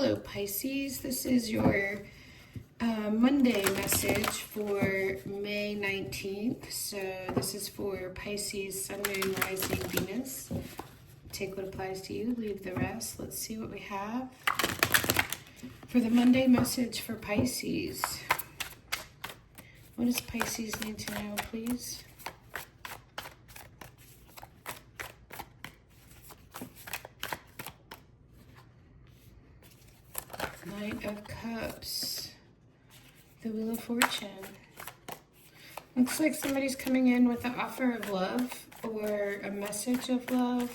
Hello Pisces, this is your Monday message for May 19th. So this is for Pisces, Sun, Moon, Rising, Venus. Take what applies to you, leave the rest. Let's see what we have for the Monday message for Pisces. What does Pisces need to know, please? Knight of Cups, the Wheel of Fortune. Looks like somebody's coming in with an offer of love or a message of love.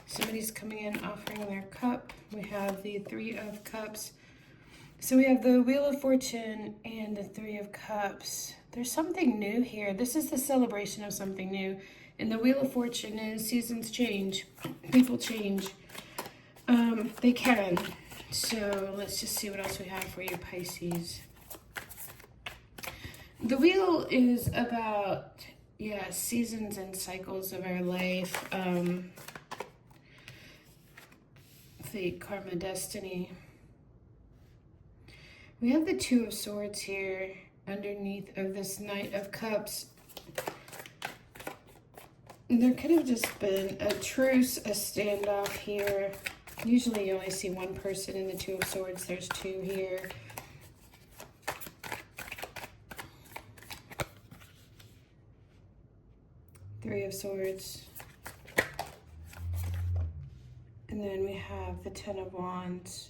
Somebody's coming in offering their cup. We have the Three of Cups. So we have the Wheel of Fortune and the Three of Cups. There's something new here. This is the celebration of something new. And the Wheel of Fortune is seasons change. People change. They can. So let's just see what else we have for you, Pisces. The wheel is about, seasons and cycles of our life. Fate, karma, destiny. We have the Two of Swords here underneath of this Knight of Cups. There could have just been a truce, a standoff here. Usually you only see one person in the Two of Swords. There's two here. Three of Swords. And then we have the Ten of Wands.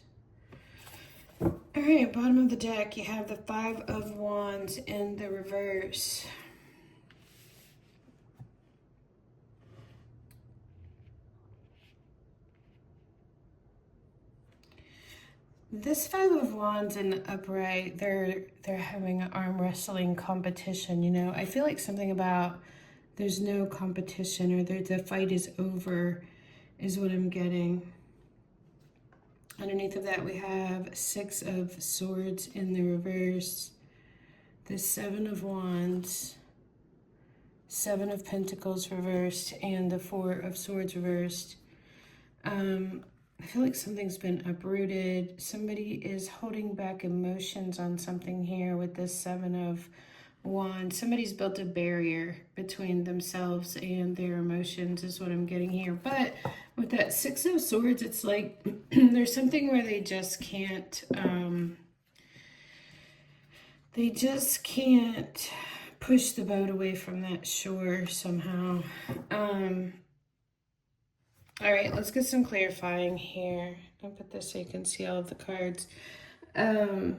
All right, bottom of the deck, you have the Five of Wands in the reverse. This Five of Wands in the upright, they're having an arm wrestling competition, you know. I feel like something about there's no competition or the fight is over is what I'm getting. Underneath of that, we have Six of Swords in the reverse, the Seven of Wands, Seven of Pentacles reversed, and the Four of Swords reversed. I feel like something's been uprooted. Somebody is holding back emotions on something here with this Seven of Wands. Somebody's built a barrier between themselves and their emotions is what I'm getting here. But with that Six of Swords, it's like there's something where they just can't push the boat away from that shore somehow. All right, let's get some clarifying here. I'll put this so you can see all of the cards. The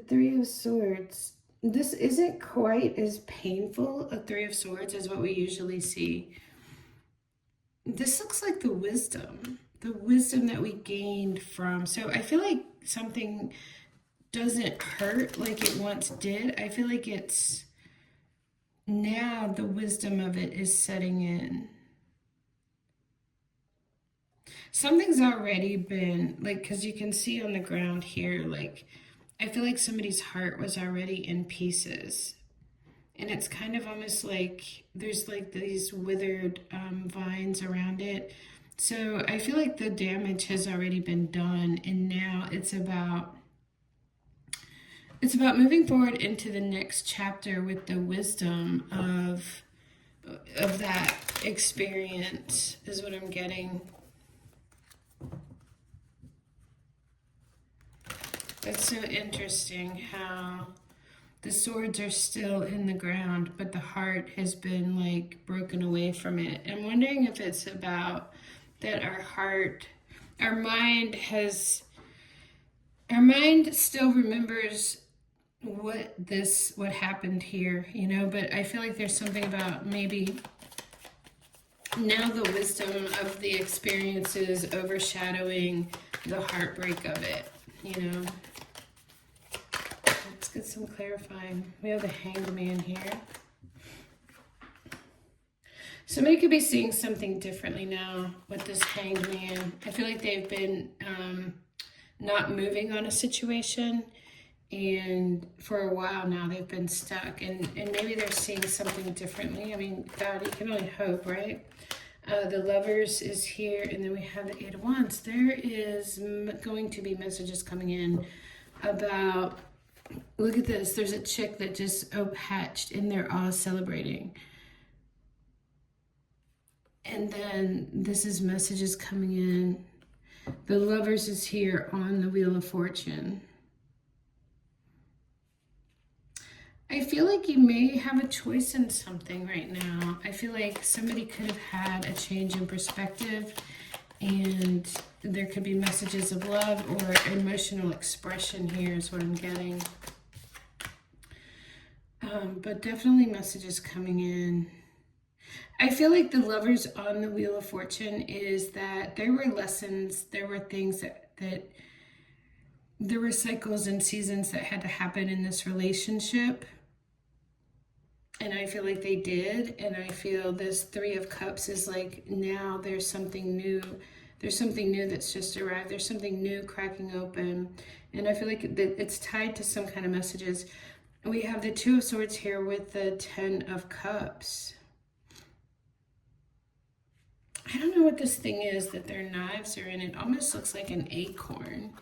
Three of Swords. This isn't quite as painful, a Three of Swords, as what we usually see. This looks like the wisdom that we gained from. So I feel like something doesn't hurt like it once did. I feel like it's now the wisdom of it is setting in. Something's already been, like, because you can see on the ground here, like, I feel like somebody's heart was already in pieces. And it's kind of almost like there's like these withered vines around it. So I feel like the damage has already been done. And now it's about moving forward into the next chapter with the wisdom of that experience is what I'm getting. That's so interesting how the swords are still in the ground, but the heart has been like broken away from it. I'm wondering if it's about that our mind still remembers what happened here, you know, but I feel like there's something about maybe now the wisdom of the experiences overshadowing the heartbreak of it, you know. Let's get some clarifying. We have the Hanged Man here. Somebody could be seeing something differently now with this Hanged Man. I feel like they've been not moving on a situation, and for a while now they've been stuck, and maybe they're seeing something differently. I mean, God, you can only hope, right? The Lovers is here, and then we have the Eight of Wands. There is going to be messages coming in about, look at this, there's a chick that just hatched, and they're all celebrating. And then this is messages coming in. The Lovers is here on the Wheel of Fortune. I feel like you may have a choice in something right now. I feel like somebody could have had a change in perspective, and there could be messages of love or emotional expression here is what I'm getting. But definitely messages coming in. I feel like the Lovers on the Wheel of Fortune is that there were lessons, there were things that there were cycles and seasons that had to happen in this relationship. And I feel like they did. And I feel this Three of Cups is like, now there's something new. There's something new that's just arrived. There's something new cracking open. And I feel like it's tied to some kind of messages. We have the Two of Swords here with the Ten of Cups. I don't know what this thing is that their knives are in. It almost looks like an acorn.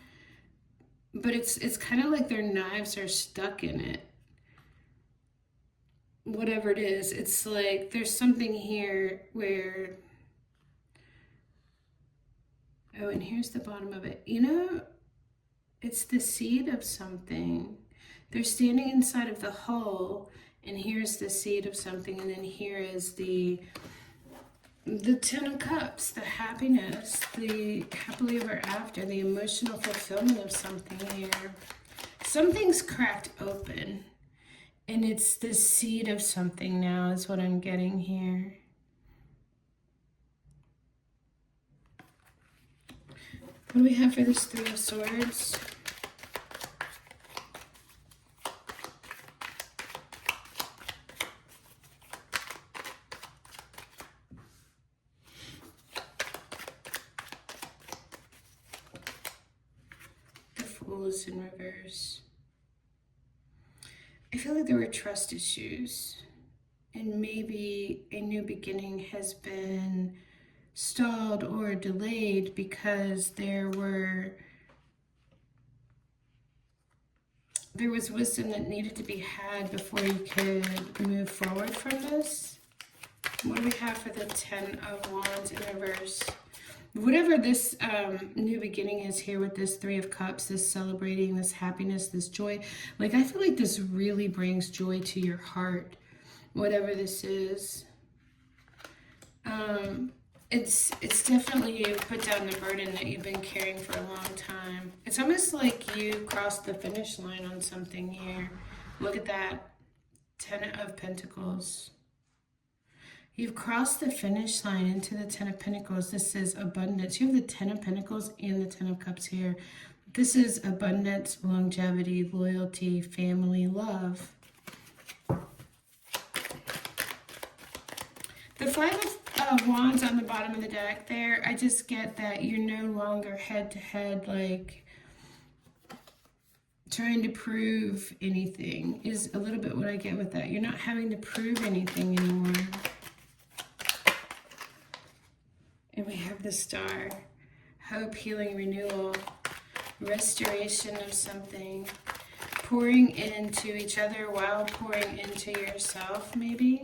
But it's kind of like their knives are stuck in it. Whatever it is, it's like there's something here where, oh, and here's the bottom of it. You know, it's the seed of something. They're standing inside of the hole, and here's the seed of something, and then here is the Ten of Cups, the happiness, the happily ever after, the emotional fulfillment of something here. Something's cracked open. And it's the seed of something now is what I'm getting here. What do we have for this Three of Swords? The Fool is in reverse. I feel like there were trust issues, and maybe a new beginning has been stalled or delayed because there was wisdom that needed to be had before you could move forward from this. What do we have for the Ten of Wands in reverse? Whatever this new beginning is here with this Three of Cups, this celebrating, this happiness, this joy, like I feel like this really brings joy to your heart, whatever this is. It's definitely you put down the burden that you've been carrying for a long time. It's almost like you crossed the finish line on something here. Look at that, Ten of Pentacles. You've crossed the finish line into the Ten of Pentacles. This is abundance. You have the Ten of Pentacles and the Ten of Cups here. This is abundance, longevity, loyalty, family, love. The Five of Wands on the bottom of the deck there, I just get that you're no longer head-to-head, like trying to prove anything is a little bit what I get with that. You're not having to prove anything anymore. And we have the Star. Hope, healing, renewal, restoration of something. Pouring into each other while pouring into yourself, maybe.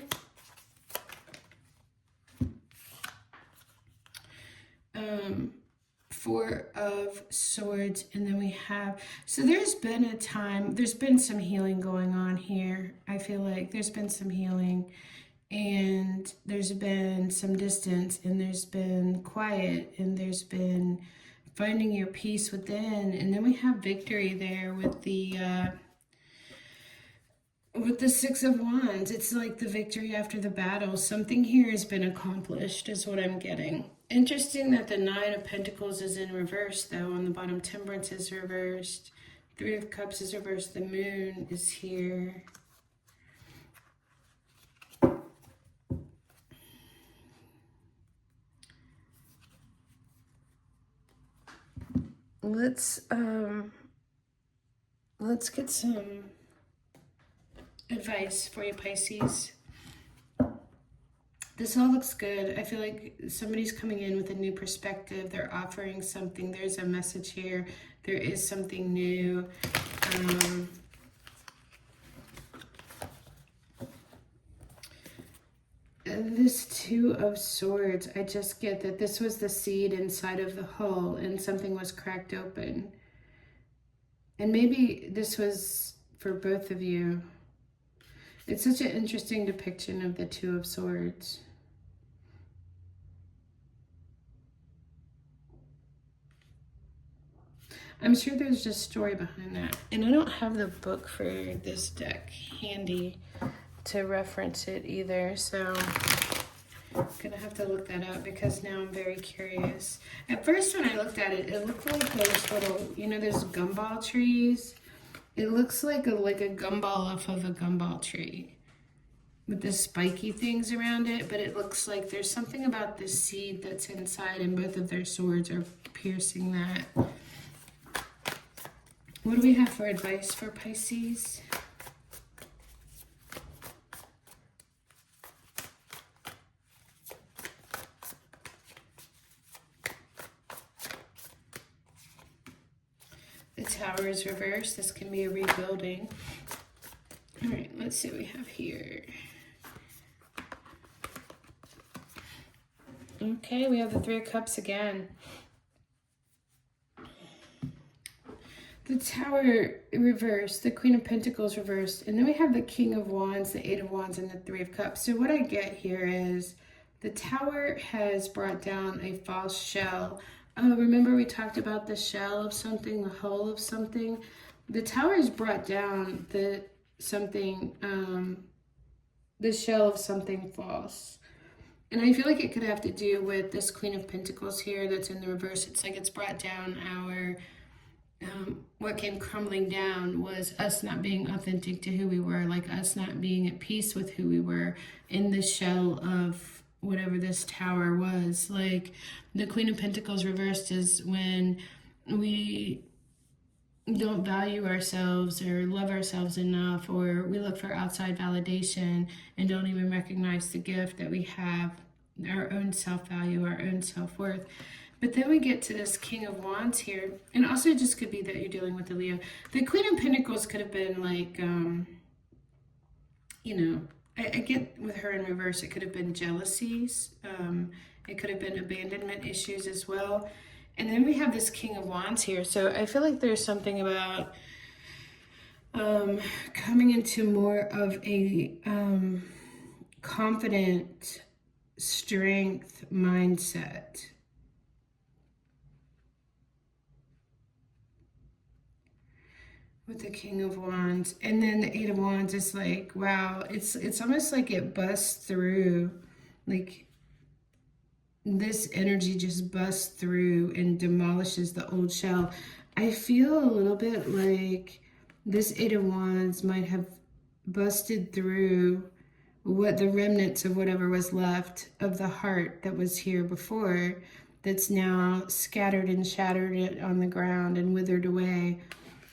Four of Swords, and then we have, so there's been a time, there's been some healing going on here. I feel like there's been some healing, and there's been some distance, and there's been quiet, and there's been finding your peace within. And then we have victory there with the Six of Wands. It's like the victory after the battle. Something here has been accomplished is what I'm getting. Interesting that the Nine of Pentacles is in reverse, though. On the bottom, Temperance is reversed. Three of Cups is reversed. The Moon is here. Let's get some advice for you, Pisces. This all looks good. I feel like somebody's coming in with a new perspective. They're offering something. There's a message here. There is something new. And this Two of Swords, I just get that this was the seed inside of the hull and something was cracked open. And maybe this was for both of you. It's such an interesting depiction of the Two of Swords. I'm sure there's just story behind that. And I don't have the book for this deck handy to reference it either, so I'm gonna have to look that up because now I'm very curious. At first when I looked at it, it looked like those little, you know, those gumball trees. It looks like a gumball off of a gumball tree with the spiky things around it, but it looks like there's something about the seed that's inside and both of their swords are piercing that. What do we have for advice for Pisces? The Tower is reversed. This can be a rebuilding. All right, let's see what we have here. Okay, we have the Three of Cups again. The Tower reversed, the Queen of Pentacles reversed, and then we have the King of Wands, the Eight of Wands, and the Three of Cups. So what I get here is the Tower has brought down a false shell. Remember we talked about the shell of something, the hull of something? The Tower has brought down the shell of something false. And I feel like it could have to do with this Queen of Pentacles here that's in the reverse. It's like it's brought down our... what came crumbling down was us not being authentic to who we were, like us not being at peace with who we were in the shell of whatever this tower was. Like the Queen of Pentacles reversed is when we don't value ourselves or love ourselves enough, or we look for outside validation and don't even recognize the gift that we have, our own self-value, our own self-worth. But then we get to this King of Wands here. And also it just could be that you're dealing with a Leo. The Queen of Pentacles could have been like, you know, I get with her in reverse, it could have been jealousies. It could have been abandonment issues as well. And then we have this King of Wands here. So I feel like there's something about coming into more of a confident strength mindset. With the King of Wands. And then the Eight of Wands is like, wow, it's almost like it busts through, like this energy just busts through and demolishes the old shell. I feel a little bit like this Eight of Wands might have busted through what the remnants of whatever was left of the heart that was here before, that's now scattered and shattered on the ground and withered away.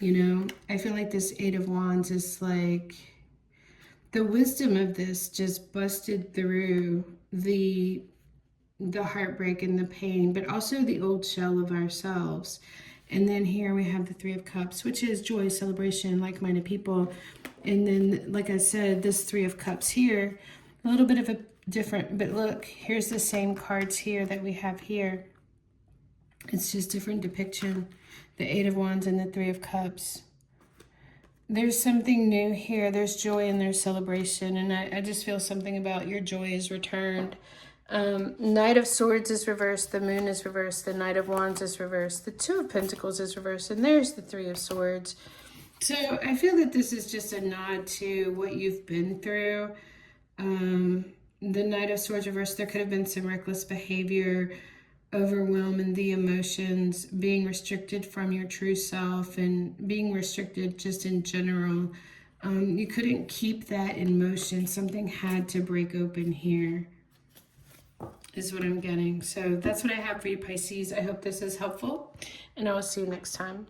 You know, I feel like this Eight of Wands is like the wisdom of this just busted through the heartbreak and the pain, but also the old shell of ourselves. And then here we have the Three of Cups, which is joy, celebration, like-minded people. And then, like I said, this Three of Cups here, a little bit of a different, but look, here's the same cards here that we have here. It's just different depiction. The Eight of Wands and the Three of Cups. There's something new here. There's joy and there's celebration. And I just feel something about your joy is returned. Knight of Swords is reversed. The Moon is reversed. The Knight of Wands is reversed. The Two of Pentacles is reversed. And there's the Three of Swords. So I feel that this is just a nod to what you've been through. The Knight of Swords reversed. There could have been some reckless behavior, overwhelm in the emotions, being restricted from your true self, and being restricted just in general. You couldn't keep that in motion. Something had to break open here, is what I'm getting. So that's what I have for you, Pisces. I hope this is helpful, and I will see you next time.